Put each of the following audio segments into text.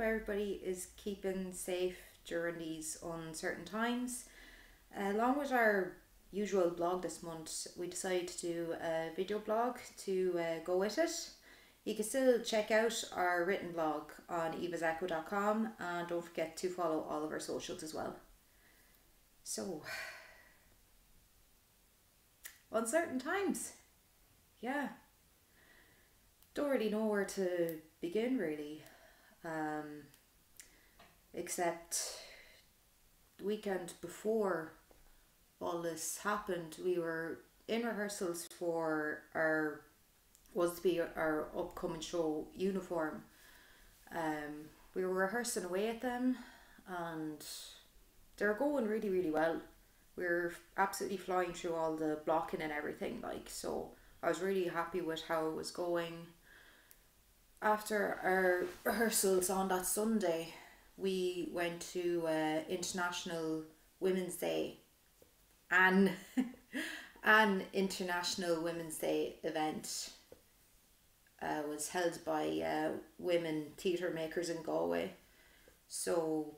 hope everybody is keeping safe during these uncertain times. Along with our usual blog this month, we decided to do a video blog to go with it. You can still check out our written blog on evasecho.com, and don't forget to follow all of our socials as well. So, uncertain times. Yeah. Don't really know where to begin really. Except the weekend before all this happened, we were in rehearsals for was to be our upcoming show Uniform. We were rehearsing away at them, and they were going really, really well. We were absolutely flying through all the blocking and everything, so I was really happy with how it was going. After our rehearsals on that Sunday, we went to International Women's Day, an International Women's Day event was held by women theatre makers in Galway. So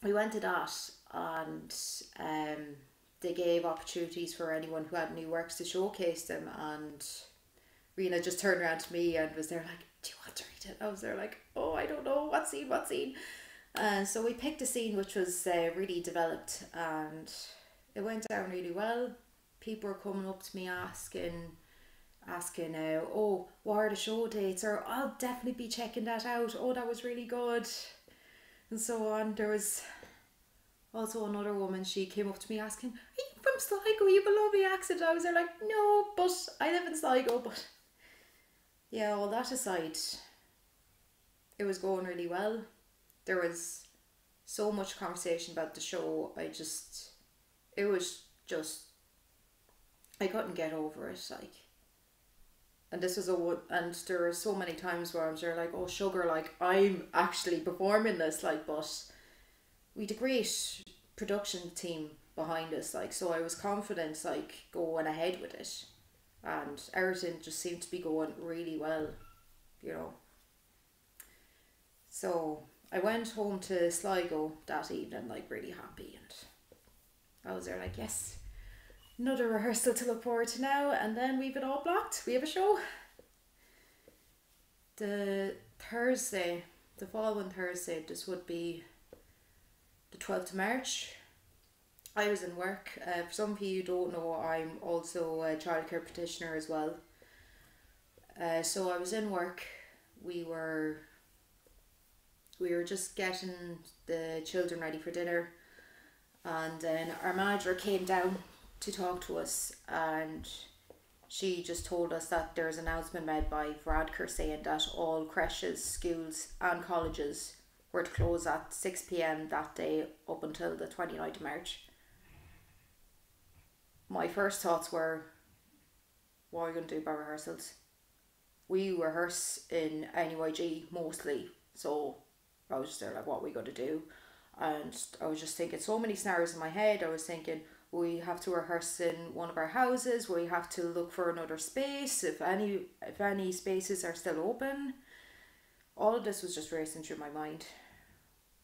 we went to that, and they gave opportunities for anyone who had new works to showcase them, and Rena just turned around to me and was there like, do you want to read it? I was there like, oh, I don't know, what scene? So we picked a scene which was really developed, and it went down really well. People were coming up to me asking, oh, what are the show dates? Or I'll definitely be checking that out. Oh, that was really good. And so on. There was also another woman, she came up to me asking, are you from Sligo? You have a lovely accent. I was there like, no, but I live in Sligo. But yeah, all that aside, it was going really well. There was so much conversation about the show. I couldn't get over it. And this was and there were so many times where I was there like, oh sugar, I'm actually performing this, but we had a great production team behind us, so I was confident going ahead with it, and everything just seemed to be going really well, So I went home to Sligo that evening really happy, and I was there like, yes, another rehearsal to look forward to now, and then we've it all blocked. We have a show. The following Thursday, this would be the 12th of March. I was in work. For some of you who don't know, I'm also a childcare practitioner as well. So I was in work. We were just getting the children ready for dinner, and then our manager came down to talk to us, and she just told us that there's an announcement made by Varadkar saying that all creches, schools and colleges were to close at 6 p.m. that day up until the 29th of March. My first thoughts were, what are we going to do about rehearsals? We rehearse in NUIG mostly, so I was just there like, what are we going to do? And I was just thinking so many scenarios in my head. I was thinking, we have to rehearse in one of our houses, we have to look for another space if any spaces are still open. All of this was just racing through my mind.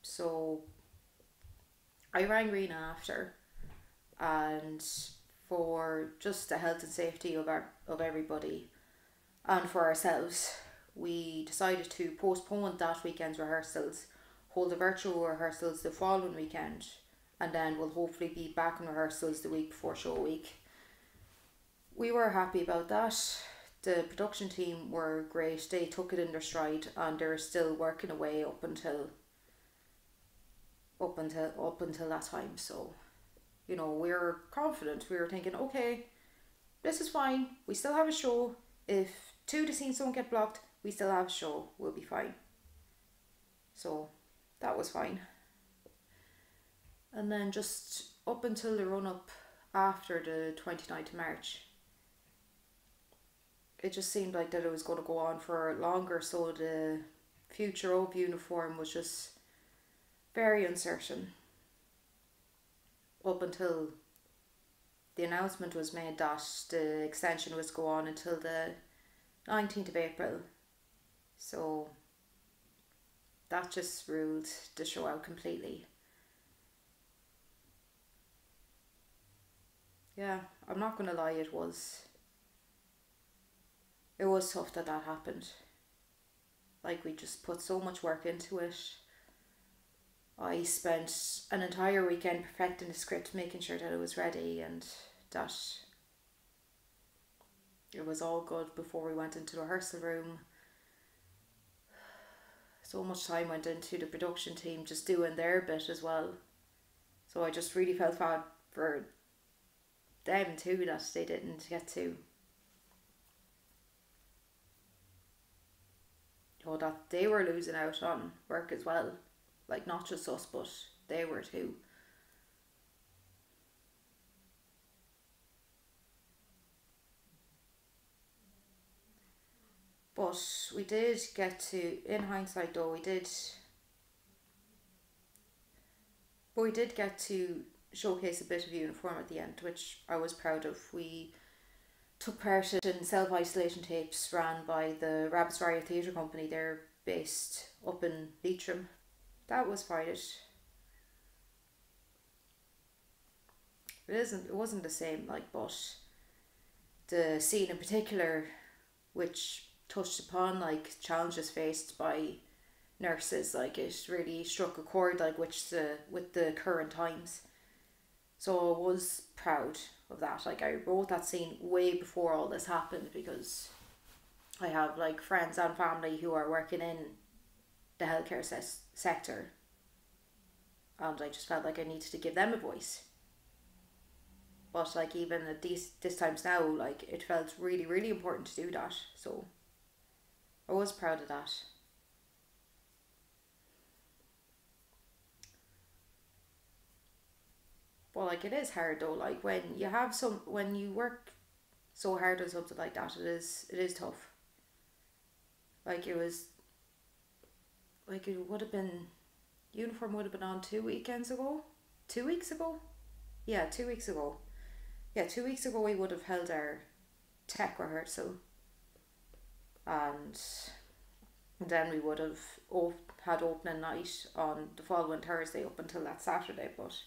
So I rang Rena after, and for just the health and safety of everybody and for ourselves, we decided to postpone that weekend's rehearsals, hold the virtual rehearsals the following weekend, and then we'll hopefully be back in rehearsals the week before show week. We were happy about that. The production team were great. They took it in their stride, and they're still working away up until that time. So, we were confident. We were thinking, okay, this is fine. We still have a show. If 2 of the scenes don't get blocked, we still have a show. We'll be fine. So that was fine. And then just up until the run up after the 29th of March, it just seemed like that it was going to go on for longer, so the future of Uniform was just very uncertain. Up until the announcement was made that the extension was to go on until the 19th of April. So that just ruled the show out completely. Yeah, I'm not gonna lie, it was tough that that happened. Like, we just put so much work into it. I spent an entire weekend perfecting the script, making sure that it was ready and that it was all good before we went into the rehearsal room. So much time went into the production team just doing their bit as well. So I just really felt bad for them too that they didn't get to, that they were losing out on work as well. Like, not just us, but they were too. But we did get to, in hindsight though, we did get to showcase a bit of uniform at the end, which I was proud of. We took part in self-isolation tapes ran by the Rabbits Riot Theatre Company. They're based up in Leitrim. That was Friday. It wasn't the same, like, but the scene in particular, which touched upon like challenges faced by nurses, like it really struck a chord, like, with the current times. So I was proud of that. Like, I wrote that scene way before all this happened because I have like friends and family who are working in the healthcare sector, and I just felt like I needed to give them a voice. But like, even at this times now, like, it felt really really important to do that. So I was proud of that. But like, it is hard though. Like, when you work so hard on something like that, it is tough. Like, it was like, it would have been, uniform would have been on 2 weekends ago, 2 weeks ago. Yeah, 2 weeks ago. Yeah, 2 weeks ago we would have held our tech rehearsal, and then we would have had opening night on the following Thursday up until that Saturday. But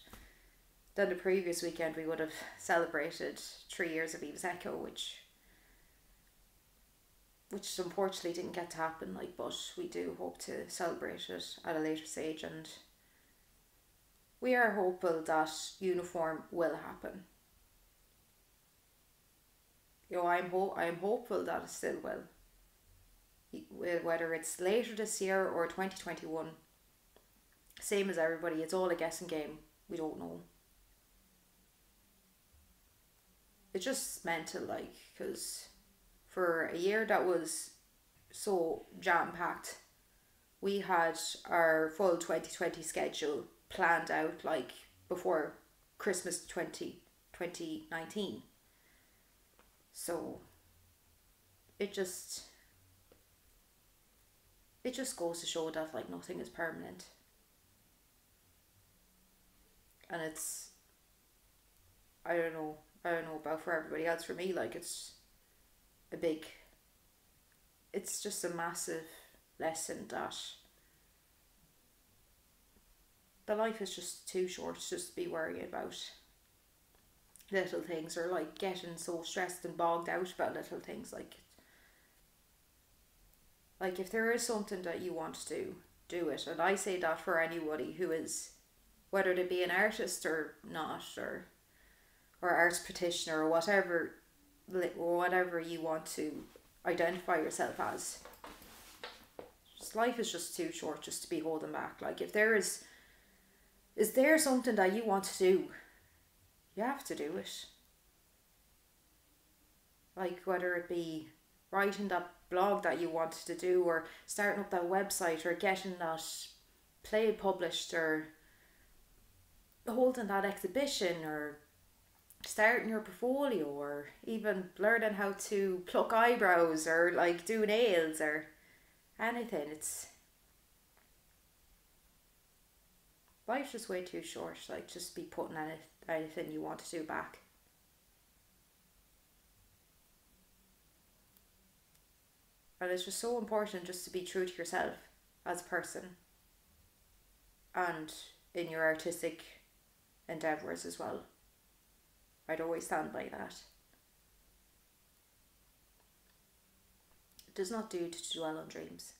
then the previous weekend we would have celebrated 3 years of Eva's Echo, which unfortunately didn't get to happen. Like, but we do hope to celebrate it at a later stage, and we are hopeful that uniform will happen. I'm hopeful that it still will. Whether it's later this year or 2021, same as everybody, it's all a guessing game. We don't know. It's just mental, like, because for a year that was so jam packed, we had our full 2020 schedule planned out, like, before Christmas 2019. So it just it just goes to show that, like, nothing is permanent. And it's, I don't know about for everybody else. For me, like, a big it's just a massive lesson that the life is just too short to just be worrying about little things, or like getting so stressed and bogged out about little things. Like, if there is something that you want to do it. And I say that for anybody who is, whether they be an artist or not, or arts practitioner, or whatever you want to identify yourself as. Just, life is just too short just to be holding back. Like, if there is there something that you want to do, you have to do it. Like, whether it be writing that blog that you wanted to do, or starting up that website, or getting that play published, or holding that exhibition, or starting your portfolio, or even learning how to pluck eyebrows, or like do nails, or anything. It's Life's just way too short. Like, just be putting anything you want to do back. And it's just so important just to be true to yourself as a person. and in your artistic endeavours as well. I'd always stand by that. It does not do to dwell on dreams.